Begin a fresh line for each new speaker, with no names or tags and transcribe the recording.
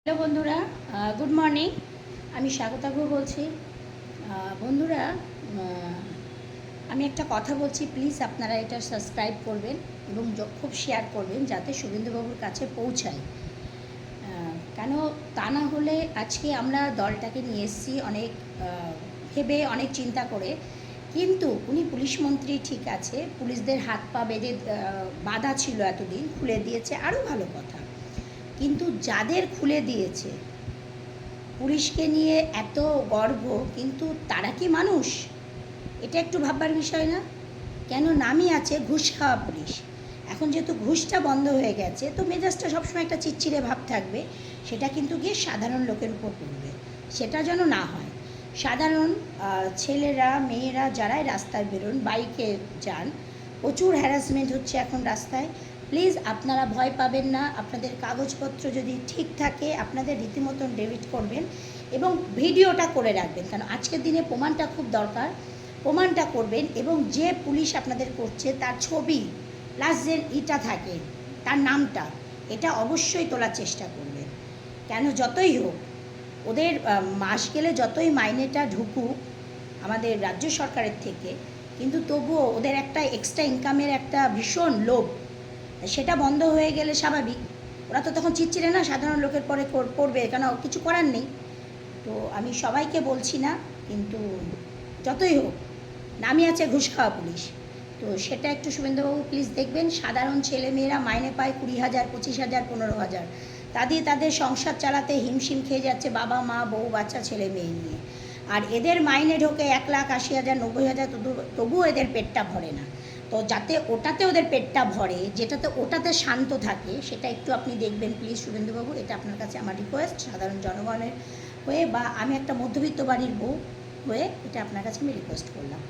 Hello বন্ধুরা, good morning. আমি স্বাগতা গো বলছি। বন্ধুরা, আমি একটা কথা বলছি, প্লিজ আপনারা এটা সাবস্ক্রাইব করবেন এবং খুব শেয়ার করবেন যাতে শুভেন্দুবাবুর কাছে পৌঁছায়। কেন তা না হলে আজকে আমরা দলটাকে নিয়ে এসেছি অনেক ভেবে, অনেক চিন্তা করে, কিন্তু উনি পুলিশ মন্ত্রী ঠিক আছে, পুলিশদের হাত পা বেঁধে বাঁধা ছিল এতদিন, খুলে দিয়েছে, আরও ভালো কথা। কিন্তু যাদের খুলে দিয়েছে, পুলিশকে নিয়ে এত গর্ব, কিন্তু তারা কি মানুষ? এটা একটু ভাববার বিষয় না? কেন নামই আছে ঘুষ খাওয়া পুলিশ। এখন যেহেতু ঘুষটা বন্ধ হয়ে গেছে, তো মেজাজটা সবসময় একটা চিটচিটে ভাব থাকবে, সেটা কিন্তু গিয়ে সাধারণ লোকের উপর পড়বে। সেটা যেন না হয়। সাধারণ ছেলেরা, মেয়েরা যারাই রাস্তায় বেরোন, বাইকে যান, প্রচুর হ্যারাসমেন্ট হচ্ছে এখন রাস্তায়। প্লিজ আপনারা ভয় পাবেন না। আপনাদের কাগজপত্র যদি ঠিক থাকে, আপনাদের রীতিমতন ডেবিট করবেন এবং ভিডিওটা করে রাখবেন, কারণ আজকের দিনে প্রমাণটা খুব দরকার। প্রমাণটা করবেন এবং যে পুলিশ আপনাদের করছে তার ছবি প্লাস যে ইটা থাকে, তার নামটা, এটা অবশ্যই তোলার চেষ্টা করবেন। কেন যতই হোক, ওদের মাস গেলে যতই মাইনেটা ঢুকুক আমাদের রাজ্য সরকারের থেকে, কিন্তু তবুও ওদের একটা এক্সট্রা ইনকামের একটা ভীষণ লোভ, সেটা বন্ধ হয়ে গেলে স্বাভাবিক ওরা তো তখন চিচ্ছিলে না সাধারণ লোকের পরে পড়বে, কেন কিছু করার নেই। তো আমি সবাইকে বলছি না, কিন্তু যতই হোক নামই আছে ঘুষ খাওয়া পুলিশ। তো সেটা একটু শুভেন্দুবাবু প্লিজ দেখবেন। সাধারণ ছেলেমেয়েরা মাইনে পায় 20,000, 25,000, 15,000, তা দিয়ে তাদের সংসার চালাতে হিমশিম খেয়ে যাচ্ছে, বাবা মা বউ বাচ্চা ছেলে মেয়ে নিয়ে। আর এদের মাইনে ঢোকে 1,80,000, 90,000, তবুও এদের পেটটা ভরে না। তো যাতে ওটাতে ওদের পেটটা ভরে, যেটাতে ওটাতে শান্ত থাকে, সেটা একটু আপনি দেখবেন প্লিজ শুভেন্দুবাবু। এটা আপনার কাছে আমার রিকোয়েস্ট, সাধারণ জনগণের হয়ে, বা আমি একটা মধ্যবিত্ত বাড়ির বউ হয়ে এটা আপনার কাছে আমি রিকোয়েস্ট করলাম।